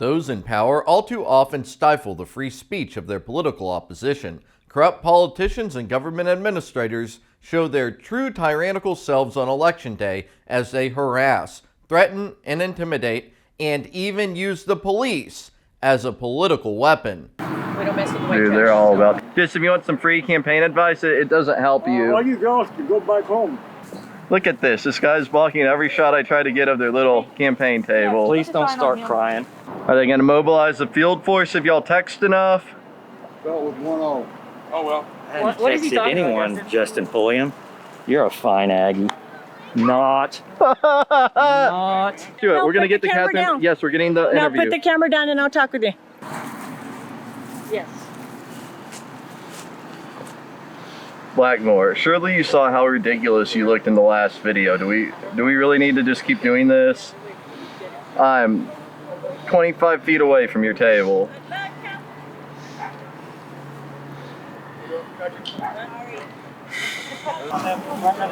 Those in power all too often stifle the free speech of their political opposition. Corrupt politicians and government administrators show their true tyrannical selves on Election Day as they harass, threaten, and intimidate, and even use the police as a political weapon. We don't mess with the white Dude, trash. they're all about. Just if you want some free campaign advice, it doesn't help you. All you girls can go back home. Look at this. This guy's blocking every shot I try to get of their little campaign table. Please don't start crying. Are they going to mobilize the field force if y'all text enough? That was 1-0. Oh well. I haven't What is he texted talking about, anyone, Justin? Justin Pulliam. You're a fine Aggie. Not. Not. Do it. No, We're going to put get the the camera Catherine. down. Yes, we're getting the Now interview. put the camera down and I'll talk with you. Yes. Blackmore, surely you saw how ridiculous you looked in the last video. Do we really need to just keep doing this? I'm 25 feet away from your table.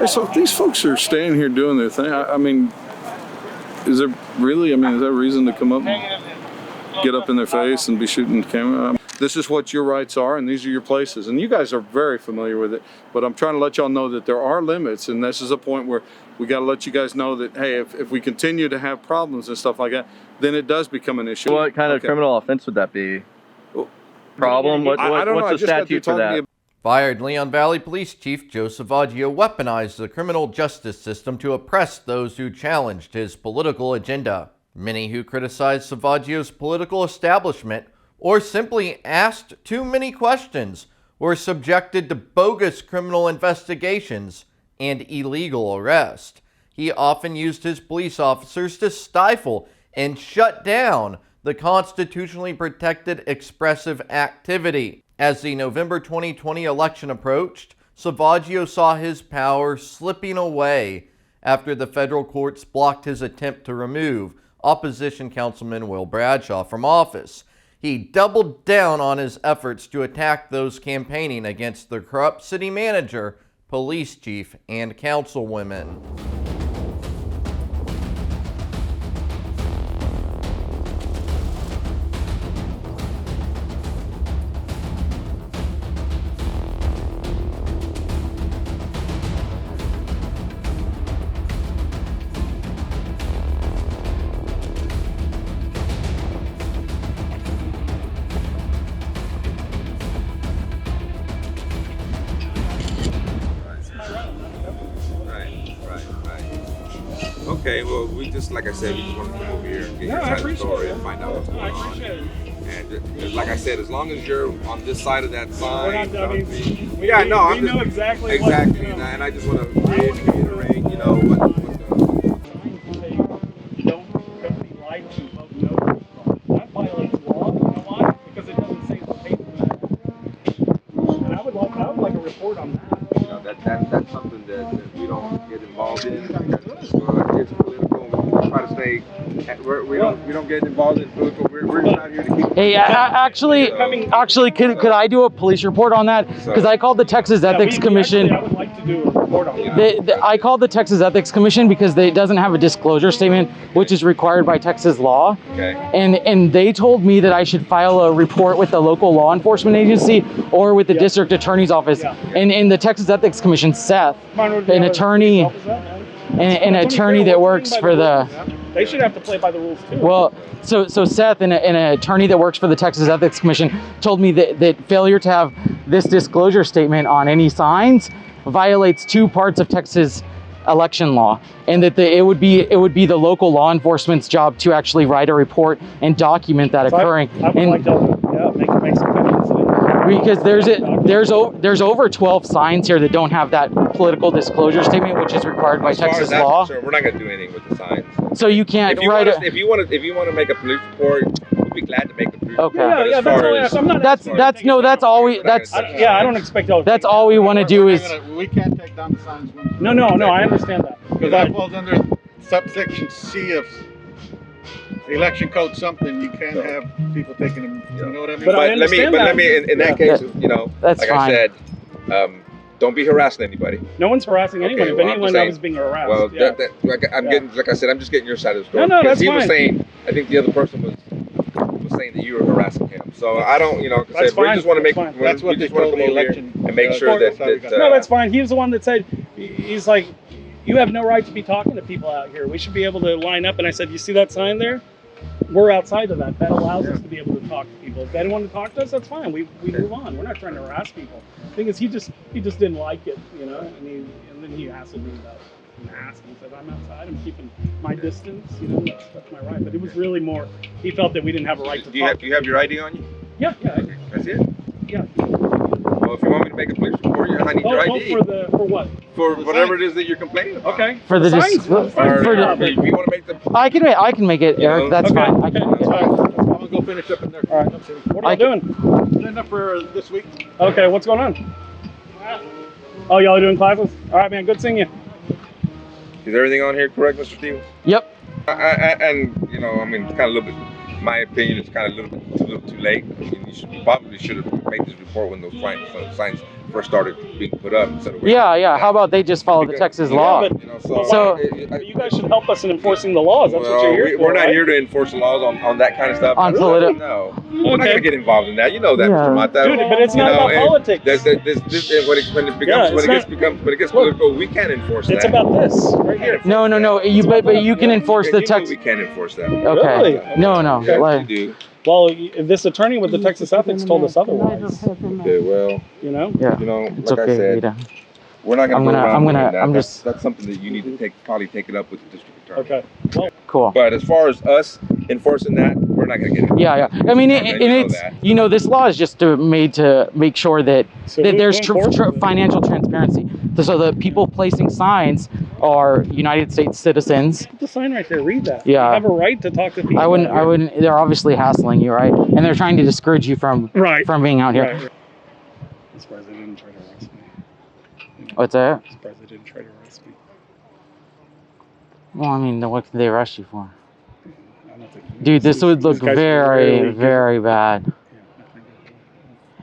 So if these folks are staying here doing their thing, I mean, is there really, is that a reason to come up and get up in their face and be shooting the camera? This is what your rights are and these are your places. And you guys are very familiar with it, but I'm trying to let y'all know that there are limits, and this is a point where we got to let you guys know that, hey, if we continue to have problems and stuff like that, then it does become an issue. What kind of criminal offense would that be? Problem? I don't know. What's the statute for that? Talking Fired Leon Valley Police Chief Joe Salvaggio weaponized the criminal justice system to oppress those who challenged his political agenda. Many who criticized Salvaggio's political establishment or simply asked too many questions were subjected to bogus criminal investigations and illegal arrest. He often used his police officers to stifle and shut down the constitutionally protected expressive activity. As the November 2020 election approached, Salvaggio saw his power slipping away after the federal courts blocked his attempt to remove opposition councilman Will Bradshaw from office. He doubled down on his efforts to attack those campaigning against the corrupt city manager, police chief, and councilwomen. Okay, well, we just, like I said, we just want to come over here and get your side of the story and find out what's going on. And like I said, as long as you're on this side of that sign, We know exactly. And I just want to reiterate, what's going on. Don't be lied to. No, that violates law. You know why? Because it doesn't say the paper. And I would like a report on that. That's something that we don't get involved in. It's political. We try to stay. We don't get involved in political. We're just out here to keep. Hey, actually, could I do a police report on that? Because I called the Texas Ethics Commission. I would like to do a report on that. I called the Texas Ethics Commission because it doesn't have a disclosure statement, which is required by Texas law. Okay. And they told me that I should file a report with the local law enforcement agency or with the district attorney's office. And in the Texas Ethics Commission, Seth, an attorney that works for the. They should have to play by the rules too. Well, so Seth, an attorney that works for the Texas Ethics Commission, told me that failure to have this disclosure statement on any signs violates two parts of Texas election law, and that it would be the local law enforcement's job to actually write a report and document that occurring. I would like to make some comments. Because there's over 12 signs here that don't have that political disclosure statement, which is required by Texas law. We're not going to do anything with the signs. So you can't write it. If you want to make a police report, we'd be glad to make a police report. Okay. That's all we. I don't expect all. That's all we want to do is. We can't take down the signs. No, I understand that. Because that falls under subsection C of the election code something. You can't have people taking them. You know what I mean? But I understand let me in that case, That's like fine. I said, don't be harassing anybody. No one's harassing anyone. Okay, If well, I'm anyone, just I was being harassed. Well, yeah. I'm getting, like I said, I'm just getting your side of the story. No, Because that's he was fine. saying, I think the other person was was saying that you were harassing him. So I don't, you know, we That's fine. just want to make, That's fine. That's what we just they want to told come the over here election, and make sure that's how we that. got No, that's fine. He was the one that said, he's like, you have no right to be talking to people out here. We should be able to line up. And I said, you see that sign there? We're outside of that. That allows us to be able to talk to people. If they don't want to talk to us, that's fine. We move on. We're not trying to harass people. The thing is, he just didn't like it, you know. And then he asked me about asking. He said, I'm outside. I'm keeping my distance. You know, that's my right. But it was really more. He felt that we didn't have a right to talk. Do you have your ID on you? Yeah. That's it. Yeah. Well, if you want me to make a police report, I need your ID. For what? For whatever it is that you're complaining about. Okay. For the signs. for Or the- if you want to make the. I can make it, Eric. That's Okay. fine. I Okay. can make That's it. fine. I'm gonna go finish up in there. All right. What are y'all doing? Cleaning up for this week. Okay. What's going on? Oh, y'all are doing classes? All right, man. Good seeing you. Is everything on here correct, Mr. Stevens? Yep. And you know, I mean, it's kind of a little bit. My opinion, it's kind of a little too late. I mean, you probably should have made this report when those signs first started being put up instead of. Yeah. How about they just follow the Texas law? but- You know, So- You guys should help us in enforcing the laws. That's what you're here for. We're not right? here to enforce the laws on that kind of stuff. On politi- No, we're not Okay. gonna get involved in that. You know that, Yeah. Mr. Mata. Dude, but it's You not know, about and politics. when it gets political, we can't enforce that. It's about this right here. No. But you can enforce the Texas. We can't enforce that. Okay. Really? No. Yeah, Like, we do. Well, this attorney with the Texas Ethics told us otherwise. Okay, well, You know. yeah. you know, It's like I okay, said, Rita. we're not I'm gonna go gonna- around I'm gonna- doing that. I'm That's- just- that's something that you need to probably take it up with the district attorney. Okay. Well, Cool. But as far as us enforcing that, we're not gonna get it. Yeah. I mean, Okay, and you know it's that. this law is just made to make sure that so that who there's enforces it? financial transparency, so the people placing signs are United States citizens. Put the sign right there. Read that. Yeah. You have a right to talk to people. I wouldn't. They're obviously hassling you, right? And they're trying to discourage you from Right. being out here. Right. This president didn't try to arrest me. What's that? This president didn't try to arrest me. Well, I mean, what can they arrest you for? I don't think. Dude, this would look guy's very, really very bad. Yeah,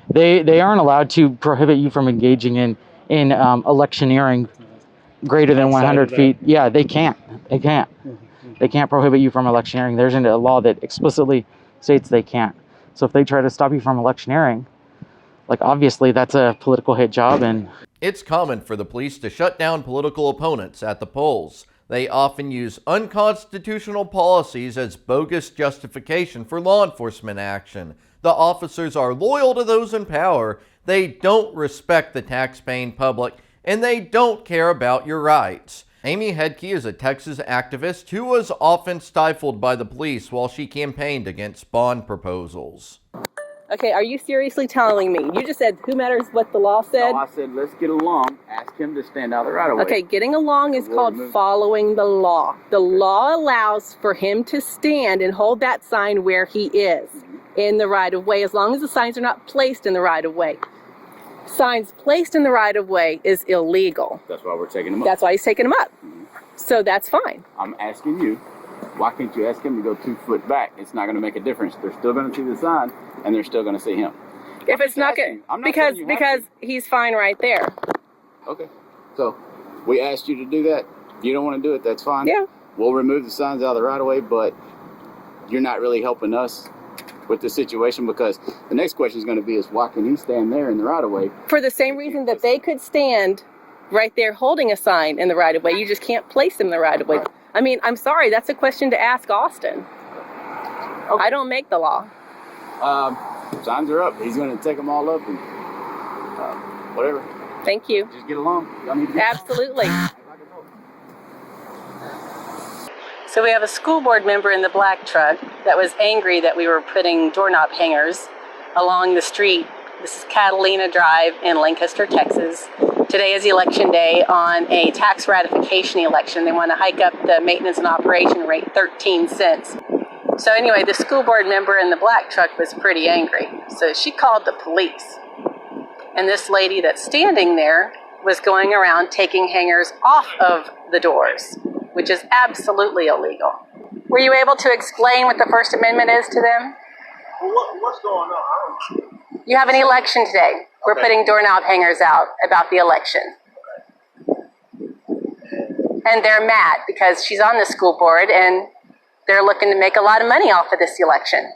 I think They aren't allowed to prohibit you from engaging in electioneering greater than Outside 100 of that. feet. Yeah, they can't. They can't. They can't prohibit you from electioneering. There's a law that explicitly states they can't. So if they try to stop you from electioneering, like obviously that's a political hit job, and It's common for the police to shut down political opponents at the polls. They often use unconstitutional policies as bogus justification for law enforcement action. The officers are loyal to those in power, they don't respect the tax-paying public, and they don't care about your rights. Amy Hedke is a Texas activist who was often stifled by the police while she campaigned against bond proposals. Okay, are you seriously telling me? You just said, who matters what the law said? No, I said, let's get along. Ask him to stand out of the right of way. Okay, getting along is called following the law. The law allows for him to stand and hold that sign where he is in the right of way, as long as the signs are not placed in the right of way. Signs placed in the right of way is illegal. That's why we're taking him up. That's why he's taking them up. So that's fine. I'm asking you, why can't you ask him to go 2 foot back? It's not going to make a difference. They're still going to see the sign, and they're still going to see him. If it's not good, because he's fine right there. Okay. So we asked you to do that. You don't want to do it. That's fine. Yeah. We'll remove the signs out of the right of way, but you're not really helping us with the situation, because the next question is going to be is why can he stand there in the right of way? For the same reason that they could stand right there holding a sign in the right of way, you just can't place them in the right of way. I mean, I'm sorry, that's a question to ask Austin. Okay. I don't make the law. Signs are up. He's going to take them all up and whatever. Thank you. Just get along. Y'all need to get Absolutely. So we have a school board member in the black truck that was angry that we were putting doorknob hangers along the street. This is Catalina Drive in Lancaster, Texas. Today is election day on a tax ratification election. They want to hike up the maintenance and operation rate 13 cents. So anyway, the school board member in the black truck was pretty angry. So she called the police. And this lady that's standing there was going around taking hangers off of the doors, which is absolutely illegal. Were you able to explain what the First Amendment is to them? Well, what's going on? You have an election today. We're putting doorknob hangers out about the election. And they're mad because she's on the school board and they're looking to make a lot of money off of this election.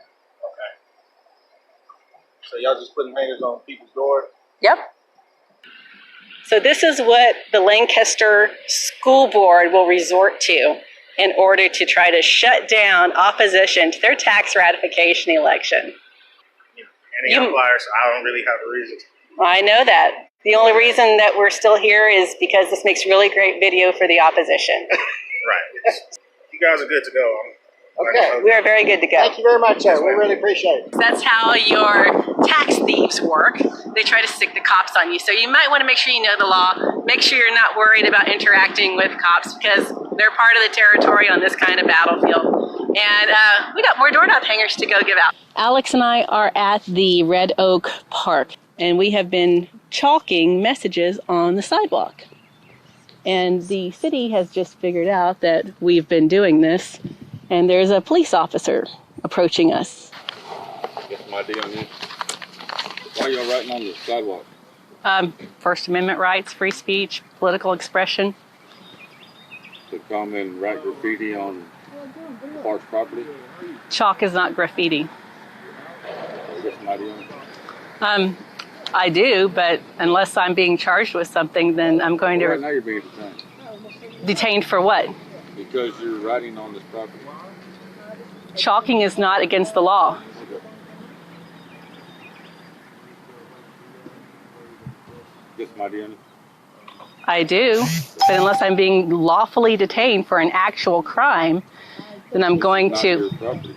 So y'all just putting hangers on people's doors? Yep. So this is what the Lancaster School Board will resort to in order to try to shut down opposition to their tax ratification election. Any outliers, I don't really have a reason. I know that. The only reason that we're still here is because this makes really great video for the opposition. Right. You guys are good to go. Okay. We are very good to go. Thank you very much, sir. We really appreciate it. That's how your tax thieves work. They try to stick the cops on you. So you might want to make sure you know the law. Make sure you're not worried about interacting with cops because they're part of the territory on this kind of battlefield. And we got more doorknob hangers to go give out. Alex and I are at the Red Oak Park, and we have been chalking messages on the sidewalk. And the city has just figured out that we've been doing this, and there's a police officer approaching us. Get some idea on you. Why are y'all writing on the sidewalk? First Amendment rights, free speech, political expression. To come and write graffiti on park's property? Chalk is not graffiti. Get some idea on it. I do, but unless I'm being charged with something, then I'm going to... Right now you're being detained. Detained for what? Because you're writing on this property. Chalking is not against the law. Okay. Get some idea on it. I do, but unless I'm being lawfully detained for an actual crime, then I'm going Not to... your property.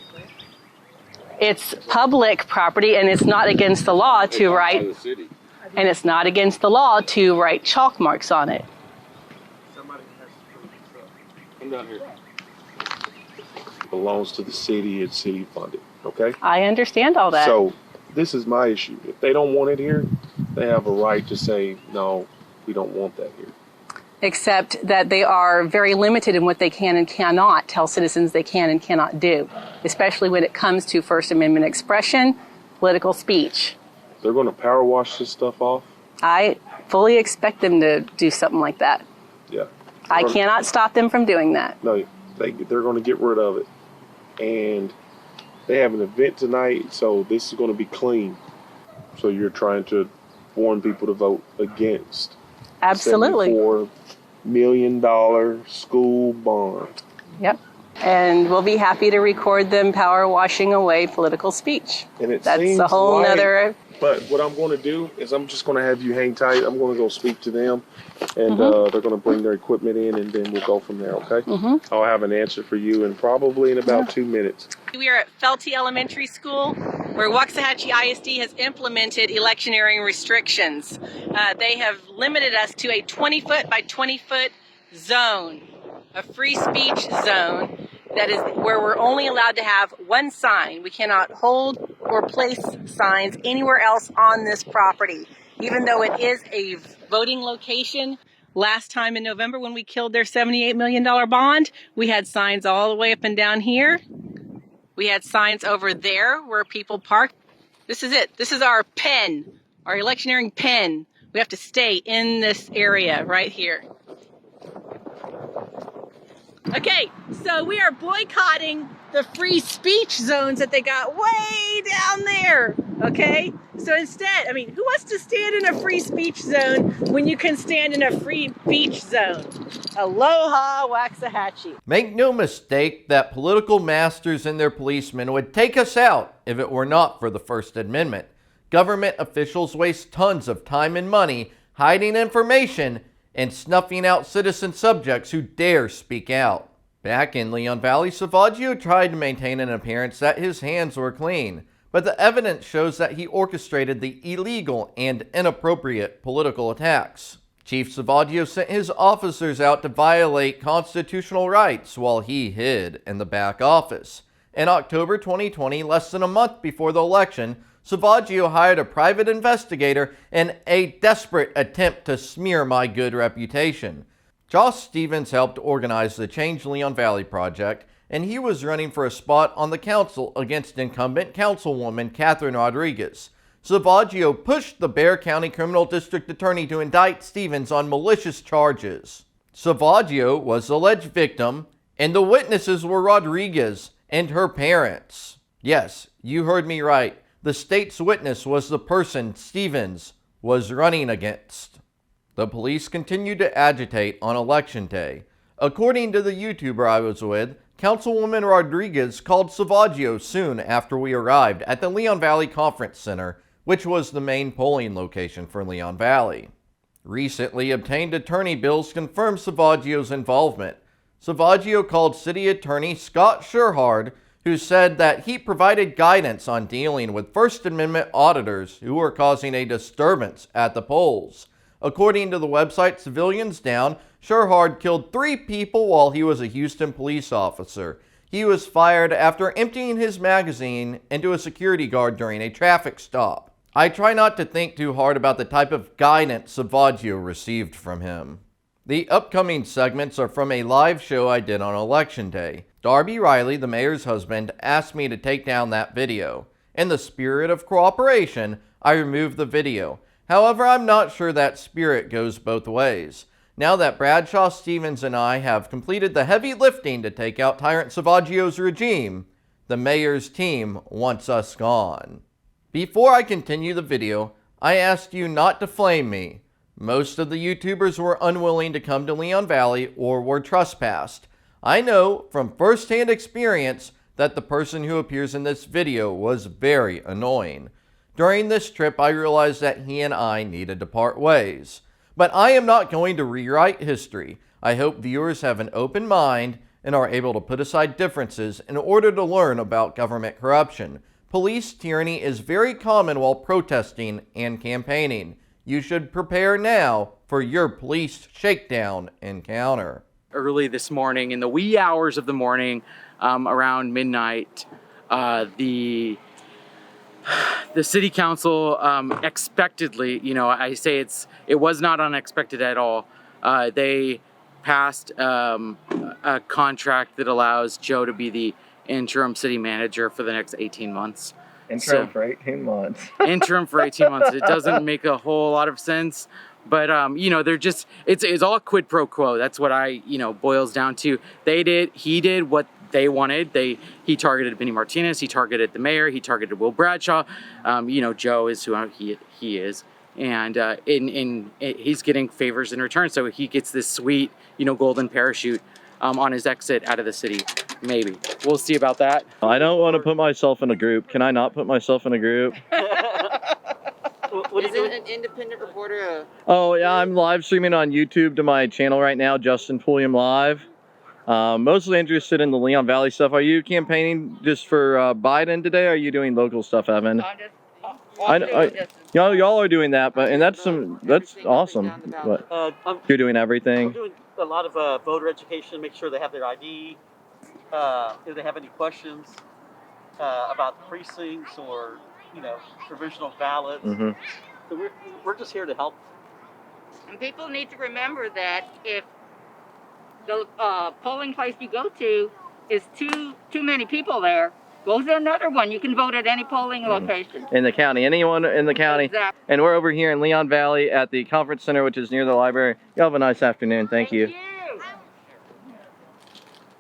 It's public property, and it's not against the law It's to owned by write... the city. And it's not against the law to write chalk marks on it. Come down here. Belongs to the city, it's city funded, okay? I understand all that. So this is my issue. If they don't want it here, they have a right to say, no, we don't want that here. Except that they are very limited in what they can and cannot tell citizens they can and cannot do, especially when it comes to First Amendment expression, political speech. They're going to power wash this stuff off? I fully expect them to do something like that. Yeah. I cannot stop them from doing that. No, they're going to get rid of it. And they have an event tonight, so this is going to be clean. So you're trying to warn people to vote against Absolutely. $74 million school bond. Yep. And we'll be happy to record them power washing away political speech. And it That's seems a whole like, nother... But what I'm going to do is I'm just going to have you hang tight. I'm going to go speak to them, and they're going to bring their equipment in, and then we'll go from there, okay? I'll have an answer for you probably in about 2 minutes. We are at Felty Elementary School, where Waxahachie ISD has implemented electioneering restrictions. They have limited us to a 20-foot by 20-foot zone, a free speech zone. That is where we're only allowed to have one sign. We cannot hold or place signs anywhere else on this property. Even though it is a voting location, last time in November when we killed their $78 million bond, we had signs all the way up and down here. We had signs over there where people park. This is it. This is our pen, our electioneering pen. We have to stay in this area right here. Okay, so we are boycotting the free speech zones that they got way down there, okay? So instead, who wants to stand in a free speech zone when you can stand in a free beach zone? Aloha, Waxahachie. Make no mistake that political masters and their policemen would take us out if it were not for the First Amendment. Government officials waste tons of time and money hiding information and snuffing out citizen subjects who dare speak out. Back in Leon Valley, Salvaggio tried to maintain an appearance that his hands were clean, but the evidence shows that he orchestrated the illegal and inappropriate political attacks. Chief Salvaggio sent his officers out to violate constitutional rights while he hid in the back office. In October 2020, less than a month before the election, Salvaggio hired a private investigator in a desperate attempt to smear my good reputation. Josh Stevens helped organize the Change Leon Valley project, and he was running for a spot on the council against incumbent councilwoman Catherine Rodriguez. Salvaggio pushed the Bexar County Criminal District Attorney to indict Stevens on malicious charges. Salvaggio was the alleged victim, and the witnesses were Rodriguez and her parents. Yes, you heard me right. The state's witness was the person Stevens was running against. The police continued to agitate on Election Day. According to the YouTuber I was with, Councilwoman Rodriguez called Salvaggio soon after we arrived at the Leon Valley Conference Center, which was the main polling location for Leon Valley. Recently obtained attorney bills confirmed Salvaggio's involvement. Salvaggio called City Attorney Scott Sherhard, who said that he provided guidance on dealing with First Amendment auditors who were causing a disturbance at the polls. According to the website Civilians Down, Sherhard killed 3 people while he was a Houston police officer. He was fired after emptying his magazine into a security guard during a traffic stop. I try not to think too hard about the type of guidance Salvaggio received from him. The upcoming segments are from a live show I did on Election Day. Darby Riley, the mayor's husband, asked me to take down that video. In the spirit of cooperation, I removed the video. However, I'm not sure that spirit goes both ways. Now that Bradshaw, Stevens, and I have completed the heavy lifting to take out Tyrant Salvaggio's regime, the mayor's team wants us gone. Before I continue the video, I asked you not to flame me. Most of the YouTubers were unwilling to come to Leon Valley or were trespassed. I know from first-hand experience that the person who appears in this video was very annoying. During this trip, I realized that he and I needed to part ways. But I am not going to rewrite history. I hope viewers have an open mind and are able to put aside differences in order to learn about government corruption. Police tyranny is very common while protesting and campaigning. You should prepare now for your police shakedown encounter. Early this morning, in the wee hours of the morning, around midnight, the city council expectedly, I say it was not unexpected at all. They passed a contract that allows Joe to be the interim city manager for the next 18 months. Interim for 18 months. Interim for 18 months. It doesn't make a whole lot of sense, but they're just, it's all quid pro quo. That's what boils down to. He did what they wanted. He targeted Benny Martinez, he targeted the mayor, he targeted Will Bradshaw. Joe is who he is. And he's getting favors in return. So he gets this sweet, golden parachute on his exit out of the city. Maybe. We'll see about that. I don't want to put myself in a group. Can I not put myself in a group? Isn't an independent reporter Oh, yeah, I'm live streaming on YouTube to my channel right now, Justin Pulliam Live. Mostly interested in the Leon Valley stuff. Are you campaigning just for Biden today, or are you doing local stuff, Evan? Y'all are doing that, that's awesome. But you're doing everything. I'm doing a lot of voter education, make sure they have their ID. If they have any questions about the precincts or provisional ballots. Mm-hmm. So we're just here to help. And people need to remember that if the polling place you go to is too many people there, go to another one. You can vote at any polling location. In the county, anyone in the county. Exactly. And we're over here in Leon Valley at the conference center, which is near the library. You have a nice afternoon. Thank you.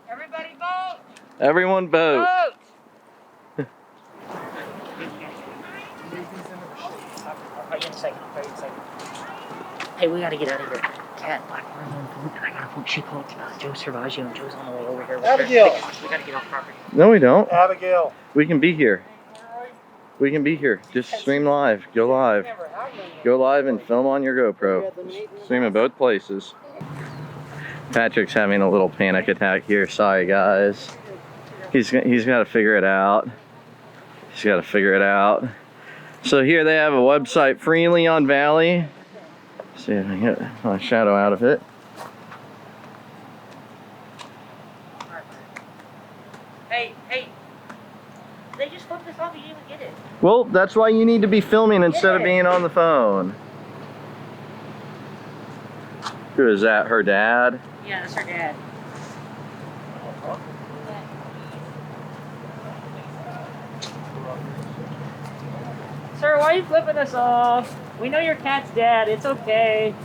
Everybody vote. Everyone vote. Vote. Hey, we gotta get out of here. Cat, I gotta vote. She called Joe Salvaggio, and Joe's on the way over here. Abigail. We gotta get off property. No, we don't. Abigail. We can be here. We can be here. Just stream live. Go live. Go live and film on your GoPro. Stream in both places. Patrick's having a little panic attack here. Sorry, guys. He's got to figure it out. He's got to figure it out. So here they have a website, Free Leon Valley. See if I can get my shadow out of it. Hey, they just flipped this off. You didn't even get it. Well, that's why you need to be filming instead of being on the phone. Who is that? Her dad? Yeah, that's her dad. Sir, why are you flipping us off? We know your cat's dad. It's okay.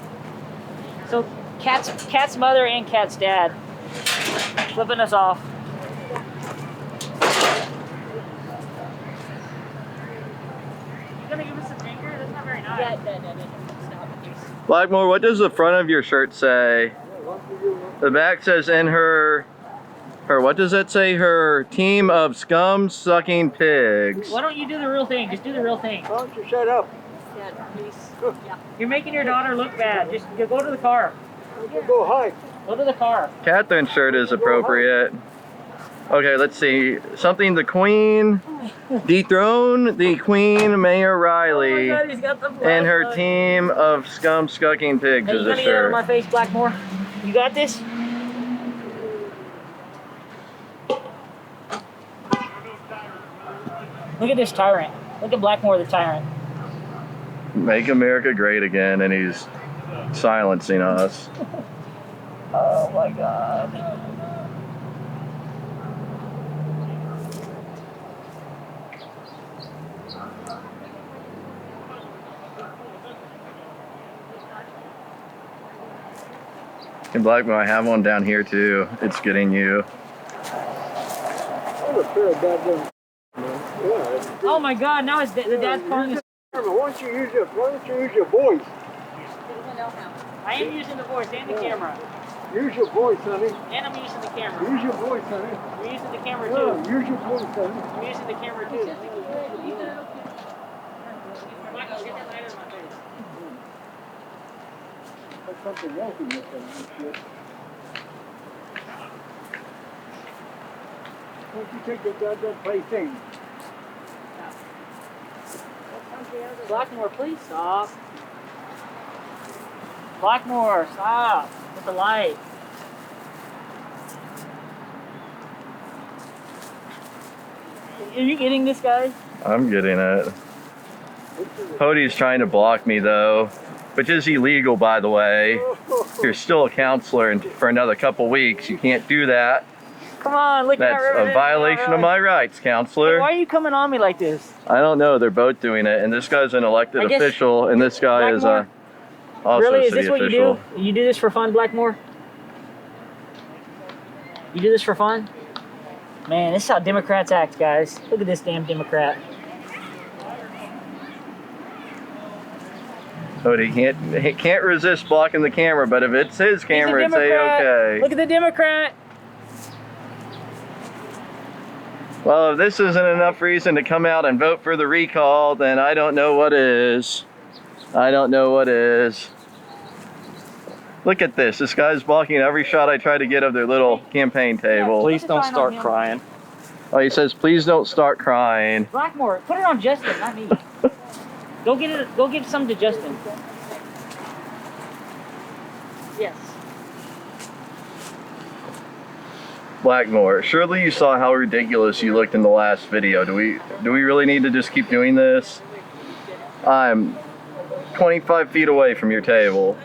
So, cat's mother and cat's dad flipping us off. gonna give us a finger? That's not very nice. No. Stop it. Blackmore, what does the front of your shirt say? The back says in her, what does it say? Her team of scum-sucking pigs. Why don't you do the real thing? Just do the real thing. Why don't you shut up? Yeah, please. Yeah. You're making your daughter look bad. Just go to the car. Go hike. Go to the car. Catherine's shirt is appropriate. Okay, let's see. Something the Queen, dethrone the Queen, Mayor Riley, Oh my God, he's got the and her flag. team of scum-sucking pigs Hey, is you a gotta get out of shirt. my face, Blackmore. You got this? Look at this tyrant. Look at Blackmore the tyrant. Make America great again, and he's silencing us. Oh my God. And Blackmore, I have one down here too. It's getting you. Oh my God, now the dad's calling us. Why don't you use your voice? I am using the voice and the camera. Use your voice, honey. And I'm using the camera. Use your voice, honey. We're using the camera No, too. use your voice, honey. We're using the camera too. Michael, get that light out of my face. Put something else in this thing. Shit. Why don't you take your goddamn plaything? Blackmore, please stop. Blackmore, stop with the light. Are you getting this, guys? I'm getting it. Hody's trying to block me though, which is illegal, by the way. You're still a counselor, and for another couple weeks, you can't do that. Come on, look at That's that. a violation of my rights, counselor. Why are you coming on me like this? I don't know. They're both doing it, and this guy's an elected I guess- official, and this guy is Blackmore? also Really? a Is city this what official. you do? You do this for fun, Blackmore? You do this for fun? Man, this is how Democrats act, guys. Look at this damn Democrat. Hody he can't resist blocking the camera, but if it's his camera, it's Democrat. A-okay. Look at the Democrat. Well, if this isn't enough reason to come out and vote for the recall, then I don't know what is. I don't know what is. Look at this. This guy's blocking every shot I try to get of their little campaign table. Please don't start crying. Oh, he says, please don't start crying. Blackmore, put it on Justin, not me. Go get it. Go give some to Justin. Yes. Blackmore, surely you saw how ridiculous you looked in the last video. Do we really need to just keep doing this? I'm 25 feet away from your table.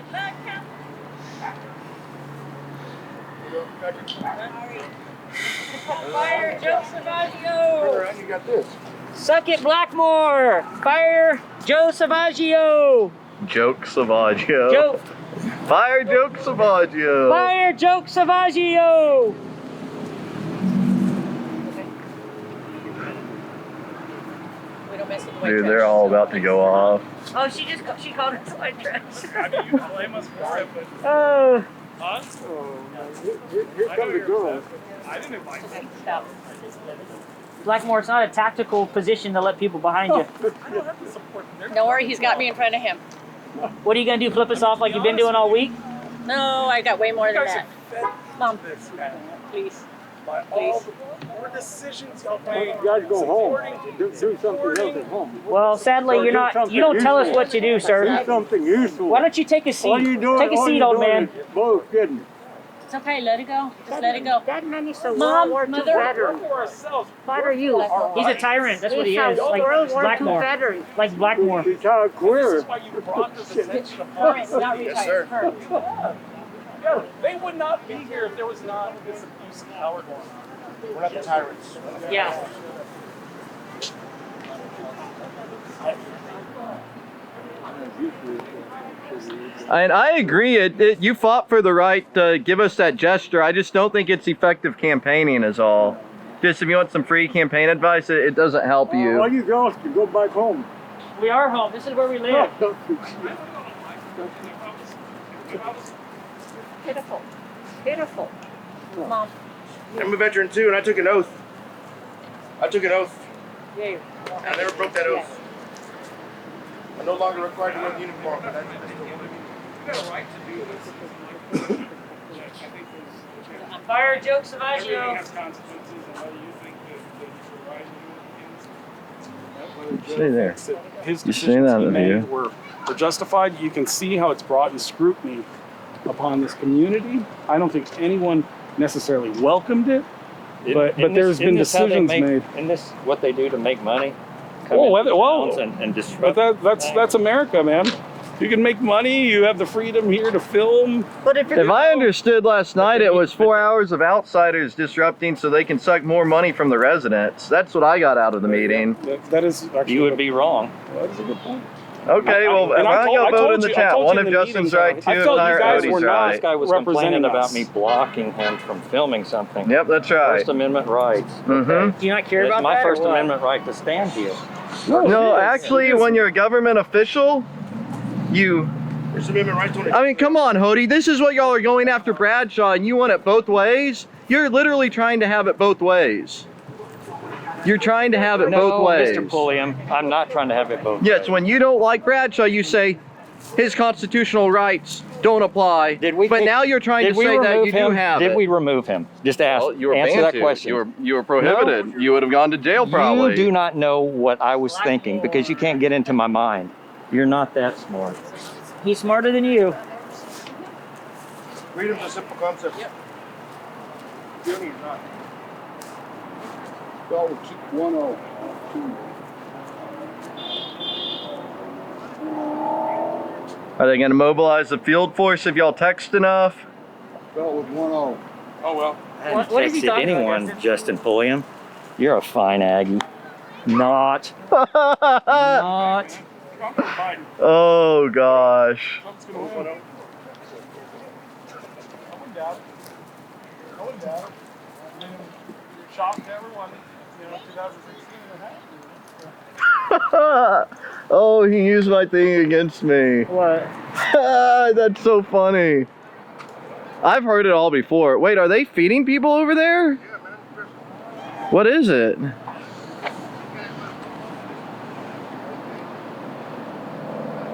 Fire Joe Salvaggio! You got this. Suck it, Blackmore! Fire Joe Salvaggio! Joke Salvaggio. Joe. Fire Joke Salvaggio. Fire Joe Salvaggio! We don't mess with the white Dude, trash. they're all about to go off. Oh, she called us white trash. How do you blame us for it? But Oh. us? Here come the girls. I didn't invite them. Stop. Blackmore, it's not a tactical position to let people behind you. I don't have to support them. Don't worry, he's got me in front of him. What are you gonna do? Flip us off like you've been doing all week? No, I got way more than that. Mom, This man. please. By all the poor decisions y'all Why made. don't you guys go home? Do something else at home. Well, sadly, you're not. You don't tell us what to do, sir. Do something useful. Why don't you take a seat? All you doing, Take a all seat, you old doing man. is bullshitting. It's okay, let it go. Just let it go. That man is a Mom, World War II Mother. veteran. For ourselves. What are you? He's a tyrant. That's what he He's a is. Like World War II Blackmore. veteran. Like Blackmore. Retired This queer. is why you brought this attention to Current, us. not retired. Current. Yeah, they would not be here if there was not this abuse of power going on. We're not the tyrants. Yeah. And I agree, you fought for the right to give us that gesture. I just don't think it's effective campaigning is all. Just if you want some free campaign advice, it doesn't help All you. you girls can go back home. We are home. This is where we live. Pitiful. Pitiful. Mom. I'm a veteran too, and I took an oath. I took an oath. Yeah. I never broke that oath. I'm no longer required to wear a uniform, but that's still one of you. You got a right to do this. Fire Joe Salvaggio. Stay there. His You stay that decisions he view. made were justified. You can see how it's brought in scrutiny upon this community. I don't think anyone necessarily welcomed it, but there's been decisions made. Isn't this what they do to make money? And disrupt. But that's America, man. You can make money. You have the freedom here to film. But if I understood last night, it was 4 hours of outsiders disrupting so they can suck more money from the residents. That's what I got out of the meeting. That is actually. You would be wrong. That is a good point. Okay, well, I'm going to vote in the chat. One of Justin's right, two of Odie's right. This guy was complaining about me blocking him from filming something. Yep, that's right. First Amendment rights. Mm-hmm. Do you not care It's about my that? First Amendment right to stand here. No, actually, when you're a government official, you... First Amendment right to. I mean, come on, Hodie. This is what y'all are going after Bradshaw, and you want it both ways? You're literally trying to have it both ways. You're trying to have it both ways. Mr. Pulliam, I'm not trying to have it both ways. Yes, when you don't like Bradshaw, you say his constitutional rights don't apply. But now you're trying to say that you do have it. Did we remove him? Just ask. You were answer banned that to. question. You were prohibited. No. You would have gone to jail probably. You do not know what I was thinking because you can't get into my mind. You're not that smart. He's smarter than you. Freedom's a simple concept. Yep. Journey is not. Y'all would keep 1-0. Are they going to mobilize the field force if y'all text enough? Y'all with 1-0. Oh well. I haven't texted anyone, Justin Pulliam. You're a fine Aggie. Not. Not. Oh gosh. Oh, he used my thing against me. What? That's so funny. I've heard it all before. Wait, are they feeding people over there? Yeah, man. What is it?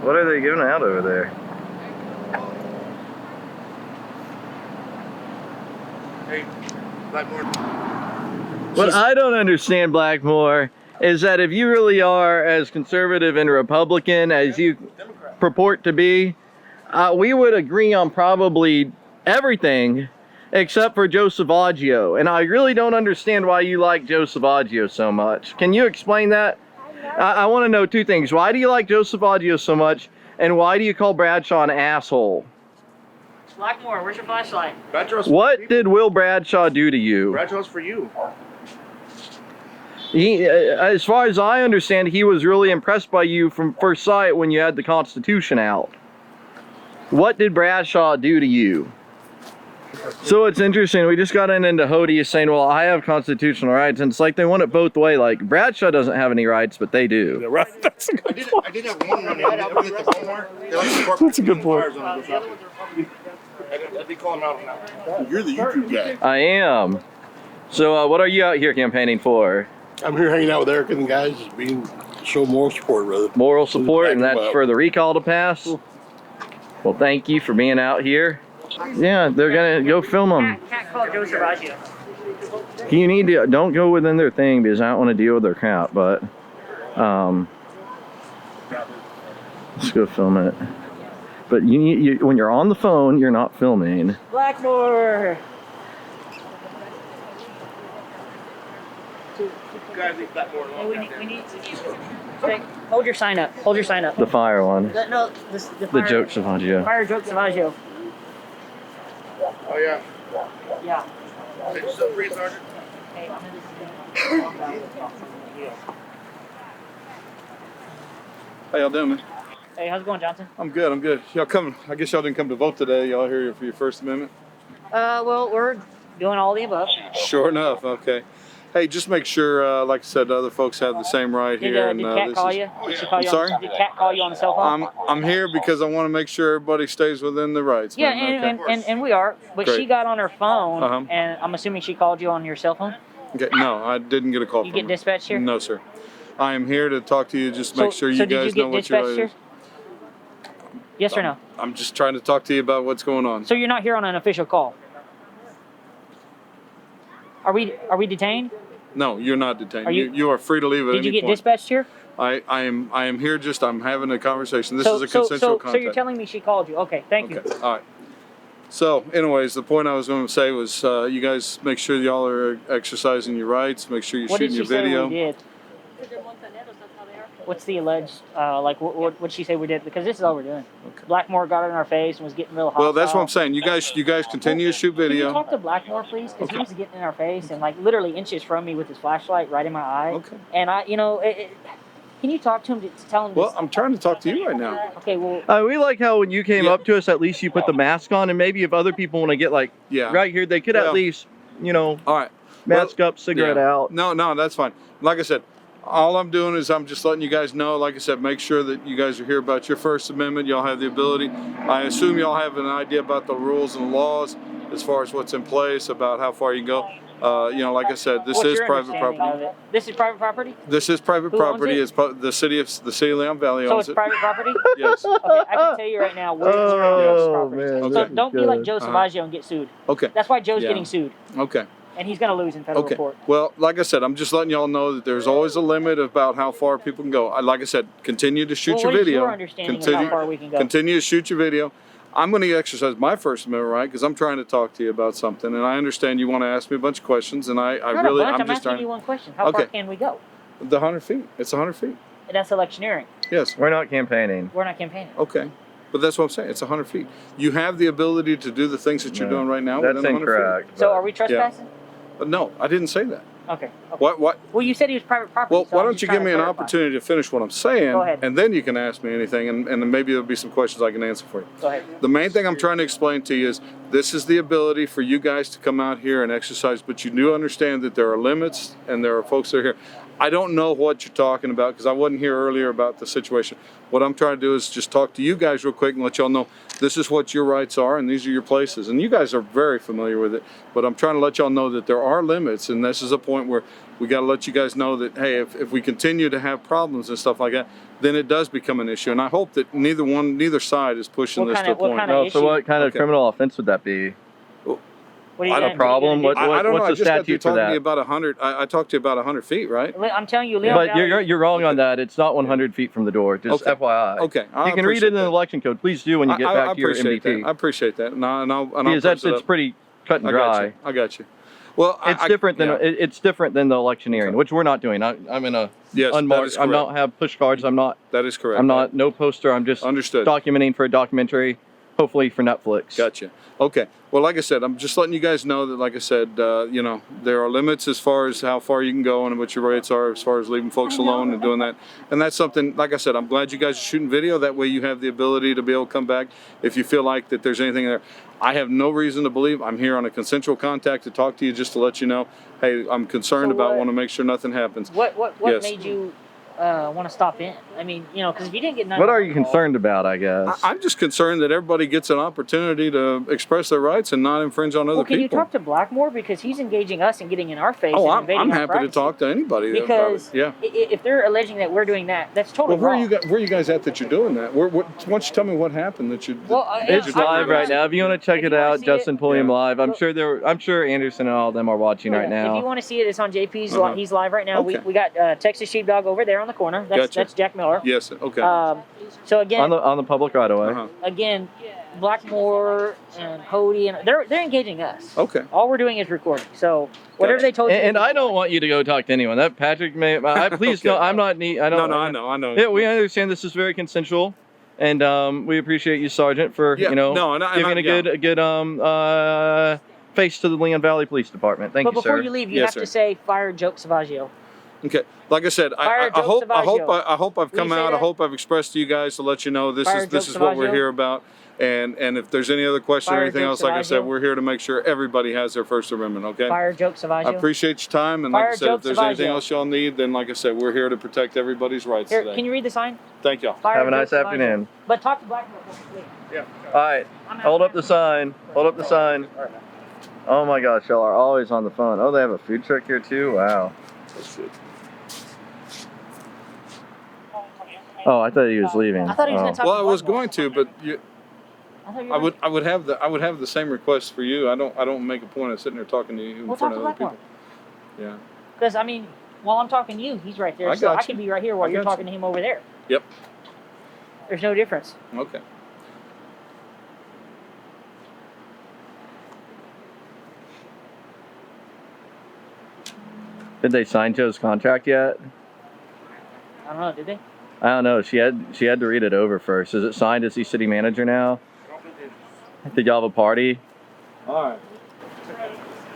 What are they giving out over there? Hey, Blackmore. What I don't understand, Blackmore, is that if you really are as conservative and Republican as you purport to be, we would agree on probably everything except for Joe Salvaggio. And I really don't understand why you like Joe Salvaggio so much. Can you explain that? I want to know two things. Why do you like Joe Salvaggio so much? And why do you call Bradshaw an asshole? Blackmore, where's your flashlight? What did Will Bradshaw do to you? Bradshaw's for you. He, as far as I understand, he was really impressed by you from first sight when you had the Constitution out. What did Bradshaw do to you? So it's interesting, we just got into Hodie saying, well, I have constitutional rights, and it's like they want it both way. Like, Bradshaw doesn't have any rights, but they do. Yeah, right. That's a good point. I did have one run in. That's a good point. They call him out on that. You're the YouTube guy. I am. So what are you out here campaigning for? I'm here hanging out with Eric and the guys, show moral support, brother. Moral support, and that's for the recall to pass? Well, thank you for being out here. Yeah, they're gonna go film them. Cat called Joe Salvaggio. You need to, don't go within their thing because I don't want to deal with their crap, but let's go film it. But when you're on the phone, you're not filming. Blackmore. We need to. Hold your sign up. Hold your sign up. The fire one. No, the The joke Salvaggio. Fire Joe Salvaggio. Oh yeah. Yeah. Hey, still free, Sergeant? How y'all doing, man? Hey, how's it going, Johnson? I'm good, I'm good. Y'all coming, I guess y'all didn't come to vote today. Y'all here for your First Amendment? Well, we're doing all the above. Sure enough, okay. Hey, just make sure, like I said, other folks have the same right here. Did Kat call you? Did she call you? Sorry? Did Kat call you on the cell phone? I'm here because I want to make sure everybody stays within the rights. Yeah, man. and we are. But Great. she got on her phone, Uh-huh. and I'm assuming she called you on your cell phone? Okay. No, I didn't get a call You from get her. dispatched here? No, sir. I am here to talk to you. Just make sure you guys know what your right is. Yes or no? I'm just trying to talk to you about what's going on. So you're not here on an official call? Are we detained? No, you're not detained. Are you- You are free to leave at any Did you get point. dispatched here? I am here just, I'm having a conversation. This is a consensual contact. So you're telling me she called you? Okay, thank you. All right. So, anyways, the point I was going to say was, you guys make sure y'all are exercising your rights. Make sure you're shooting your video. What did she say we did? What's the alleged, what did she say we did? Because this is all we're doing. Okay. Blackmore got in our face and was getting real hostile. Well, that's what I'm saying. You guys continue to shoot Can video. you talk to Blackmore, please? Because he was getting in our face and like literally inches from me with his flashlight right in my eye. Okay. And can you talk to him to tell him? Well, I'm trying to talk to you right now. Okay, well. We like how when you came up to us, at least you put the mask on, and maybe if other people want to get like right here, they could at least, all right, mask up, cigarette out. No, that's fine. Like I said, all I'm doing is I'm just letting you guys know, like I said, make sure that you guys are here about your First Amendment. Y'all have the ability. I assume y'all have an idea about the rules and laws as far as what's in place, about how far you can go. Like I said, this is private property. This is private property? This is private property. It's the city of Leon Valley owns it. So it's private property? Yes. Okay, I can tell you right now, we're property. So don't be like Joe Salvaggio and get sued. Okay. That's why Joe's getting sued. Okay. And he's going to lose in federal court. Well, like I said, I'm just letting y'all know that there's always a limit about how far people can go. Like I said, continue to shoot your video. What is your understanding of how far we can go? Continue to shoot your video. I'm going to exercise my First Amendment right because I'm trying to talk to you about something, and I understand you want to ask me a bunch of questions, and I'm asking you one question. How far can we go? The 100 feet. It's 100 feet. That's electioneering. Yes. We're not campaigning. We're not campaigning. Okay. But that's what I'm saying. It's 100 feet. You have the ability to do the things that you're doing right now. That's within 100 incorrect. feet. So are we trespassing? No, I didn't say that. Okay. What? Well, you said he was private property. Well, so why I'm don't just you trying give to me an clarify. opportunity to finish what I'm saying, Go ahead. and then you can ask me anything, and then maybe there'll be some questions I can answer for you. Go ahead. The main thing I'm trying to explain to you is this is the ability for you guys to come out here and exercise, but you do understand that there are limits and there are folks that are here. I don't know what you're talking about because I wasn't here earlier about the situation. What I'm trying to do is just talk to you guys real quick and let y'all know this is what your rights are and these are your places. And you guys are very familiar with it, but I'm trying to let y'all know that there are limits, and this is a point where we got to let you guys know that, hey, if we continue to have problems and stuff like that, then it does become an issue. And I hope that neither side is pushing this to a point. So what kind of criminal offense would that be? What are you a problem? I don't know. What's the statute for talking to that? you about 100. I talked to you about 100 feet, right? I'm telling you, Leon But Valley. you're wrong on that. It's not 100 feet from the door. Just FYI. Okay. You can read it in the election code. Please do when you get back to your MDT. I appreciate that. Because it's pretty cut and dry. I got you. Well, it's different than it's different than the electioneering, which we're not doing. I'm in a unmarked. I'm not have push cards. I'm not. That is correct. I'm not no poster. I'm just documenting for a documentary, hopefully for Netflix. Gotcha. Okay. Well, like I said, I'm just letting you guys know that, like I said, there are limits as far as how far you can go and what your rights are as far as leaving folks alone and doing that. And that's something, like I said, I'm glad you guys are shooting video. That way you have the ability to be able to come back if you feel like that there's anything there. I have no reason to believe. I'm here on a consensual contact to talk to you just to let you know, hey, I'm concerned about, want to make sure nothing happens. What made you want to stop in? I mean, because if you didn't get none. What are you concerned about, I guess? I'm just concerned that everybody gets an opportunity to express their rights and not infringe on other Can people. you talk to Blackmore? Because he's engaging us and getting in our face. Oh, and I'm invading our happy privacy. to talk to anybody Because about it. Yeah. If they're alleging that we're doing that, that's totally Where wrong. are you guys at that you're doing that? Why don't you tell me what happened that you? It's live right now. If you want to check it out, Justin Pulliam live. I'm sure Anderson and all of them are watching right now. If you want to see it, it's on JP's. He's live right now. Okay. We got Texas Sheepdog over there on the corner. That's Jack Miller. Yes. Okay. So again, on the public right away. Again, Blackmore and Cody and they're engaging us. Okay. All we're doing is recording. So whatever they told you. And I don't want you to go talk to anyone. That Patrick may. Please no. I'm not. I don't. No, I know. Yeah, we understand this is very consensual, and we appreciate you, Sergeant, for giving a good face to the Leon Valley Police Department. Thank you, sir. But before you leave, you have to say fire Joe Salvaggio. Okay, like I said, Fire I hope Salvaggio. I hope I've Will you come say out. that? I hope I've expressed to you guys to let you know this Fire is what we're Salvaggio. here about. And if there's any other question or Fire anything else, like I said, Salvaggio. we're here to make sure everybody has their First Amendment. Okay. Fire Joke Salvaggio. I appreciate your time, and like Fire I said, if there's anything Salvaggio. else y'all need, then like I said, we're here to protect everybody's rights Here, today. can you read the sign? Thank y'all. Fire Have a nice Joke Salvaggio. afternoon. But talk to Blackmore, please. Yeah. All right, hold up the sign. Hold up the sign. Oh my gosh, y'all are always on the phone. Oh, they have a food truck here too. Wow. Oh, I thought he was leaving. I thought he was going to talk Well, to I was Blackmore. going to, but I would have the same request for you. I don't make a point of sitting there talking to you in We'll front talk of to other Blackmore. people. Yeah. Because, I mean, while I'm talking to you, he's right there. I So got I you. can be right here while I you're got talking to him over there. Yep. There's no difference. Okay. Did they sign Joe's contract yet? I don't know, did they? I don't know. She had to read it over first. Is it signed? Is he city manager now? Did y'all have a party? All right.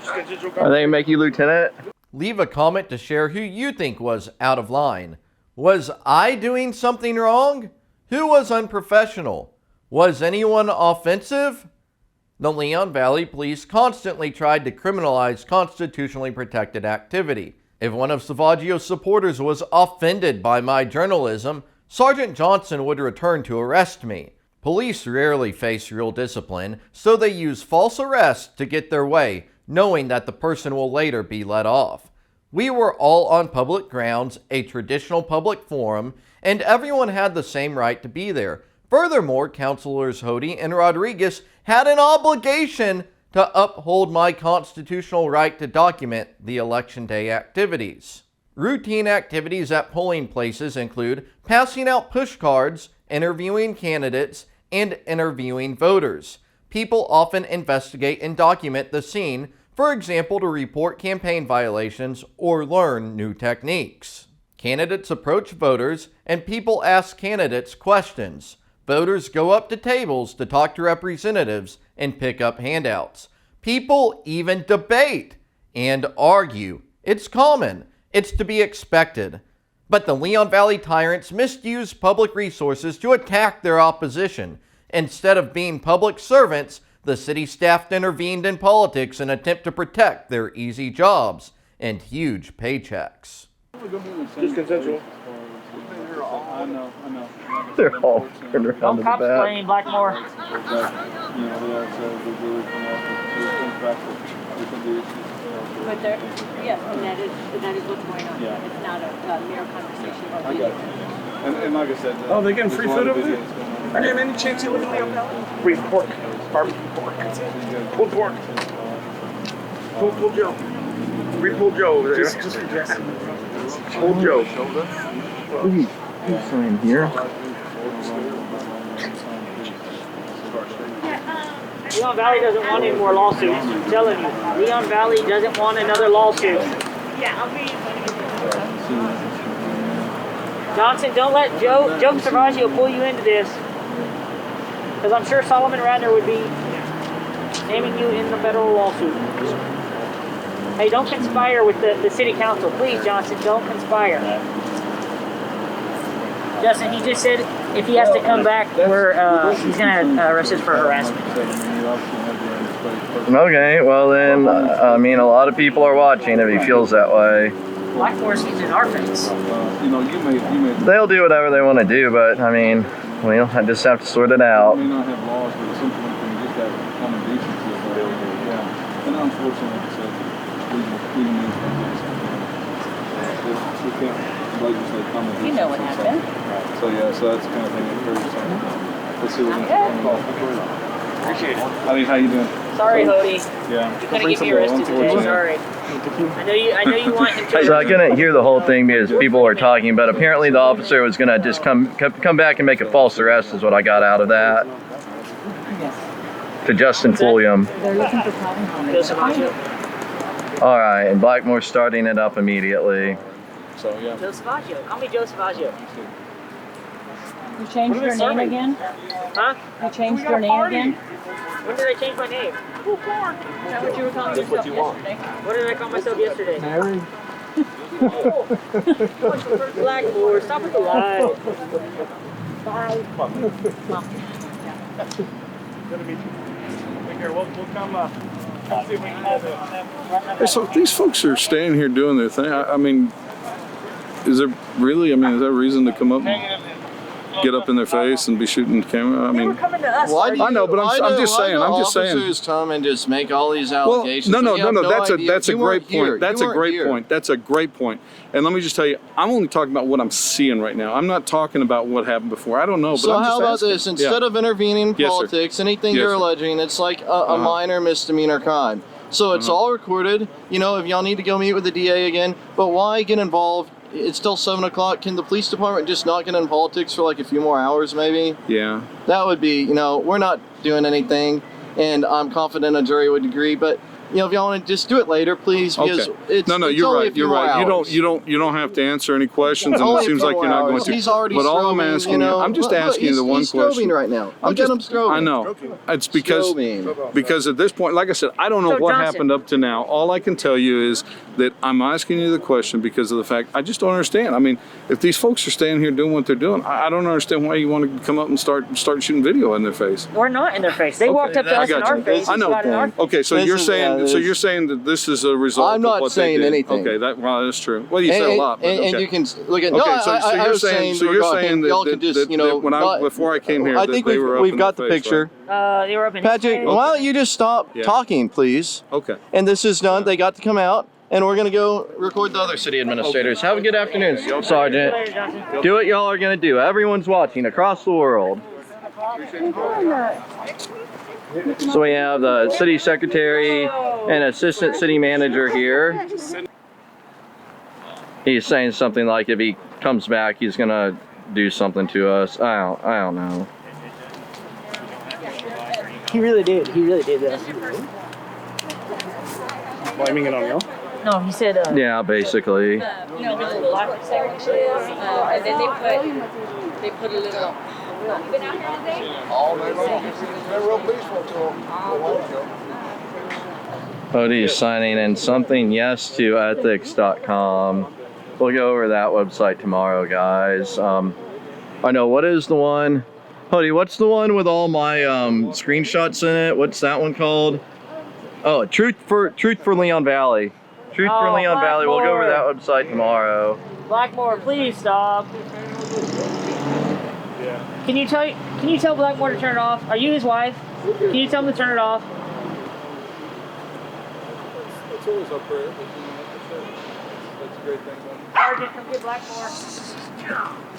Are they gonna make you lieutenant? Leave a comment to share who you think was out of line. Was I doing something wrong? Who was unprofessional? Was anyone offensive? The Leon Valley Police constantly tried to criminalize constitutionally protected activity. If one of Salvaggio's supporters was offended by my journalism, Sergeant Johnson would return to arrest me. Police rarely face real discipline, so they use false arrests to get their way, knowing that the person will later be let off. We were all on public grounds, a traditional public forum, and everyone had the same right to be there. Furthermore, Councilors Hody and Rodriguez had an obligation to uphold my constitutional right to document the election day activities. Routine activities at polling places include passing out push cards, interviewing candidates, and interviewing voters. People often investigate and document the scene, for example, to report campaign violations or learn new techniques. Candidates approach voters, and people ask candidates questions. Voters go up to tables to talk to representatives and pick up handouts. People even debate and argue. It's common. It's to be expected. But the Leon Valley tyrants misuse public resources to attack their opposition. Instead of being public servants, the city staff intervened in politics in an attempt to protect their easy jobs and huge paychecks. Just consensual. I know. They're all turned around Don't to the cops back. playing Blackmore. But there, yes, and that is what's going on. Yeah. It's not a mere conversation about I got you. And like I said, Oh, they getting free there's a food lot over of there? videos going on. Are there any chance you live in Leon Valley? Free pork, barbecue pork. Pulled pork. Pulled Joe. Free pulled Joe over there. Just for Jesse. Pulled Joe. Please sign here. Leon Valley doesn't want any more lawsuits. I'm telling you. Leon Valley doesn't want another lawsuit. Yeah, I'll be. Johnson, don't let Joe Salvaggio pull you into this. Because I'm sure Solomon Radner would be naming you in the federal lawsuit. Hey, don't conspire with the city council. Please, Johnson, don't conspire. Justin, he just said if he has to come back, he's going to arrest us for harassment. Okay, well then, I mean, a lot of people are watching if he feels that way. Blackmore's using our face. They'll do whatever they want to do, but I mean, well, I just have to sort it out. We may not have laws, but at some point we can get that common decency of that. Yeah. And unfortunately, like I said, we means we can't legislate common decency. You know what happened. Right. So yeah, so that's the kind of thing that occurs. Let's see what we can. Appreciate it. Howdy, how you doing? Sorry, Hody. Yeah. You're going to get me arrested today. Sorry. I know you want him to. So I couldn't hear the whole thing because people were talking, but apparently the officer was gonna just come back and make a false arrest is what I got out of that. To Justin Pulliam. They're looking for problem. All right, and Blackmore's starting it up immediately. So yeah. Joe Salvaggio. Call me Joe Salvaggio. You changed your name again? Huh? You changed your name again? When did I change my name? Is that what you were calling yourself yesterday? What did I call myself yesterday? Mary. Blackboard, stop with the lie. Good to meet you. Take care. We'll come see if we can have it. Hey, so these folks are staying here doing their thing. I mean, is there really? I mean, is that a reason to come up and get up in their face and be shooting the camera? I They were mean, coming to us. Why do I know, but why I'm do- just why saying. do I'm just saying. officers come and just make all these allegations. Well, no. We have That's idea. a You great weren't here. point. That's You a weren't great here. point. That's a great point. And let me just tell you, I'm only talking about what I'm seeing right now. I'm not talking about what happened before. I don't know. But So I'm just how about asking. this? Instead of intervening in Yes, sir. politics, anything Yes, you're sir. alleging, it's like a minor misdemeanor crime. So it's all recorded. You know, if y'all need to go meet with the DA again, but why get involved? It's still 7 o'clock. Can the police department just not get in politics for like a few more hours, maybe? Yeah. That would be, you know, we're not doing anything, and I'm confident a jury would agree. But you know, if y'all want to just do it later, please, because Okay. it's No, it's you're only a right. few You're more right. hours. You don't have to answer any questions, and Only it a seems few like more you're not going hours. to. He's already But all I'm strobing, asking you know. I'm just Look, asking you the one he's question. strobing right now. I'm Look just, at him strobing. I know. It's because Strobing. at this point, like I said, I don't know So, what Johnson. happened up to now. All I can tell you is that I'm asking you the question because of the fact I just don't understand. I mean, if these folks are staying here doing what they're doing, I don't understand why you want to come up and start shooting video in their face. We're not in their face. They walked up to I us in got our you. face. I know. Got in our Okay, so This you're is- saying yeah, this- you're saying that this is a result I'm of not what saying they did. anything. Okay, that's true. Well, you say a lot, but and okay. you can look at. Okay, No, so I you're was saying saying that, y'all can just, you know, when before I came here, I that think they were up we've in got their the face, picture. They were up in his Patrick, face. why don't you just stop Yeah. talking, please? Okay. And this is done. They got to come out, and we're gonna go record the other city administrators. Have a good afternoon, Sergeant. Later, Johnson. Do what y'all are gonna do. Everyone's watching across the world. So we have the city secretary and assistant city manager here. He's saying something like if he comes back, he's gonna do something to us. I don't know. He really did. He really did that. Blaming it on you? No, he said. Yeah, basically. You know where the block section is, and then they put a little. You been out here today? All day long. They're real peaceful till a while ago. Odie's signing in something yes to ethics.com. We'll go over that website tomorrow, guys. I know, what is the one? Odie, what's the one with all my screenshots in it? What's that one called? Oh, Truth for Leon Valley. Truth for Leon Valley. We'll go over that website tomorrow. Blackmore, please stop. Yeah. Can you tell Blackmore to turn it off? Are you his wife? Can you tell him to turn it off? It's always up there. That's a great thing. Sergeant, come get Blackmore.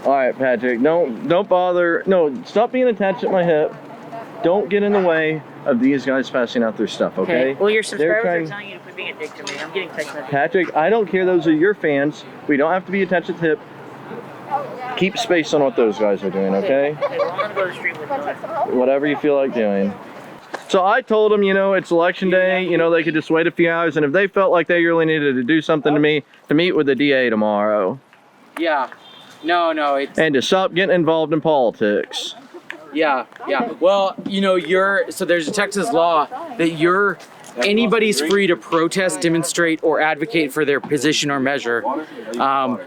All right, Patrick. Don't bother. No, stop being attached at my hip. Don't get in the way of these guys passing out their stuff. Okay. Well, your They're subscribers trying- are telling you to quit being a dick to me. I'm getting text messages. Patrick, I don't care. Those are your fans. We don't have to be attached at the hip. Keep space on what those guys are doing, okay? Okay, well, I'm gonna go to the street with you. Whatever you feel like doing. So I told them, you know, it's election day. You know, they could just wait a few hours, and if they felt like they really needed to do something to me, to meet with the DA tomorrow. Yeah. No, it's And to stop getting involved in politics. yeah. Well, you know, so there's a Texas law that anybody's free to protest, demonstrate, or advocate for their position or measure,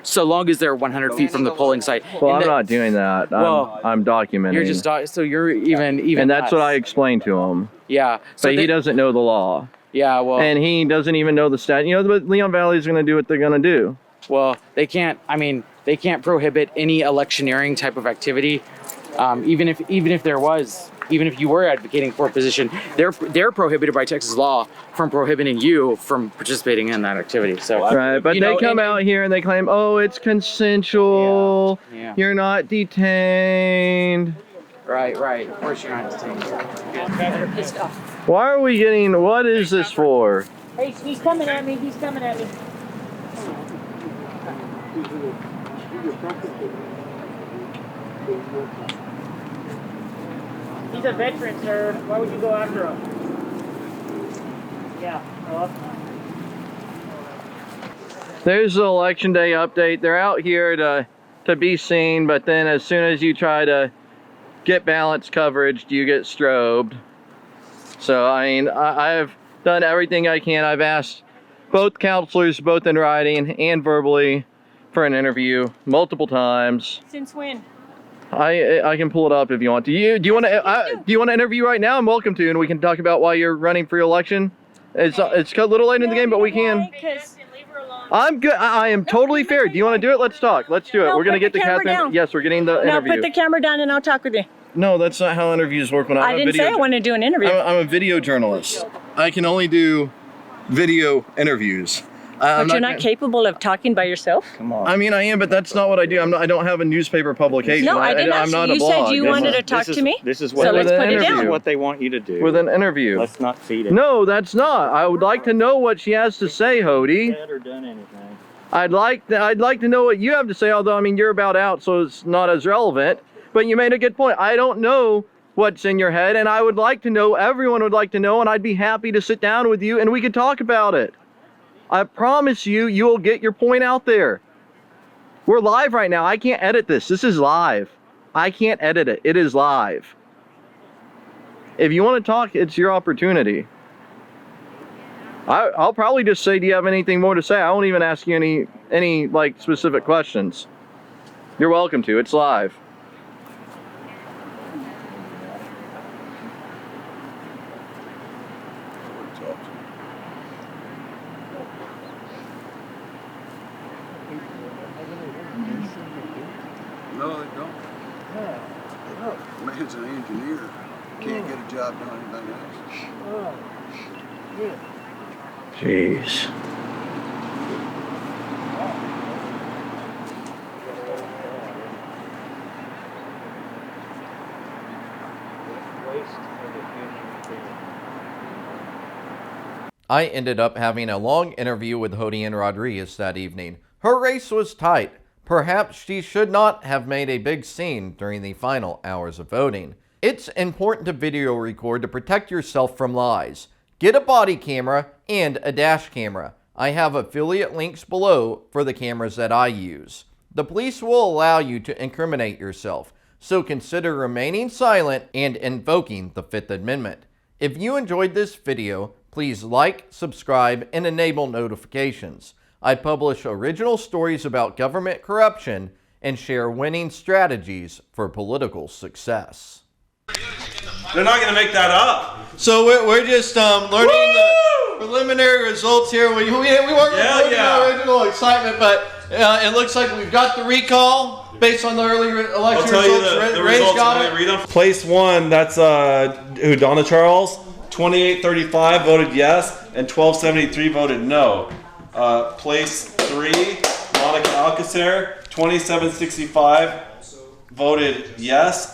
so long as they're 100 feet from the polling site. Well, And I'm not doing that. I'm documenting. You're just so you're even. And that's what less. I explained to him. Yeah. So But he doesn't know the law. Yeah. Well. And he doesn't even know the stat. You know, but Leon Valley's going to do what they're going to do. Well, they can't. I mean, they can't prohibit any electioneering type of activity. Even if you were advocating for a position, they're prohibited by Texas law from prohibiting you from participating in that activity. So Right, but they come out here and they claim, oh, it's consensual. Yeah. You're not detained. Right. Of course you're not detained. They're pissed off. Why are we getting? What is this for? Hey, he's coming at me. He's coming at me. He's a veteran, sir. Why would you go after him? Yeah. There's the election day update. They're out here to be seen, but then as soon as you try to get balanced coverage, you get strobed. So I mean, I've done everything I can. I've asked both counselors, both in writing and verbally, for an interview multiple times. Since when? I can pull it up if you want. Do you want to interview right now? I'm welcome to, and we can talk about why you're running for election. It's a little late in the game, but we can. I'm good. I am totally fair. Do you want to do it? Let's talk. Let's do it. No, we're gonna get the camera Catherine. down. Yes, we're getting the interview. Now put the camera down and I'll talk with you. No, that's not how interviews work. When I didn't say I want to do an interview. I'm a video journalist. I can only do video interviews. But you're not capable of talking by yourself? Come on. I mean, I am, but that's not what I do. I don't have a newspaper publication. No, I didn't ask you. You said you wanted to talk to me. This is what, so let's put it down. This is what they want you to do. With an interview. Let's not feed it. No, that's not. I would like to know what she has to say, Hody. Said or done anything. I'd like to know what you have to say, although, I mean, you're about out, so it's not as relevant. But you made a good point. I don't know what's in your head, and I would like to know, everyone would like to know, and I'd be happy to sit down with you and we could talk about it. I promise you, you will get your point out there. We're live right now. I can't edit this. This is live. I can't edit it. It is live. If you want to talk, it's your opportunity. I'll probably just say, do you have anything more to say? I won't even ask you any like specific questions. You're welcome to. It's live. No, they don't. Man's an engineer. Can't get a job doing anything else. Jeez. I ended up having a long interview with Hody Rodriguez that evening. Her race was tight. Perhaps she should not have made a big scene during the final hours of voting. It's important to video record to protect yourself from lies. Get a body camera and a dash camera. I have affiliate links below for the cameras that I use. The police will allow you to incriminate yourself, so consider remaining silent and invoking the Fifth Amendment. If you enjoyed this video, please like, subscribe, and enable notifications. I publish original stories about government corruption and share winning strategies for political success. They're not going to make that up. So we're just learning the preliminary results here. We weren't the original excitement, but it looks like we've got the recall based on the early election I'll tell results. you the results. Got it. Read them. Place one, that's Donna Charles, 2835 voted yes, and 1273 voted no. Place 3, Monica Alcacer, 2765 voted yes,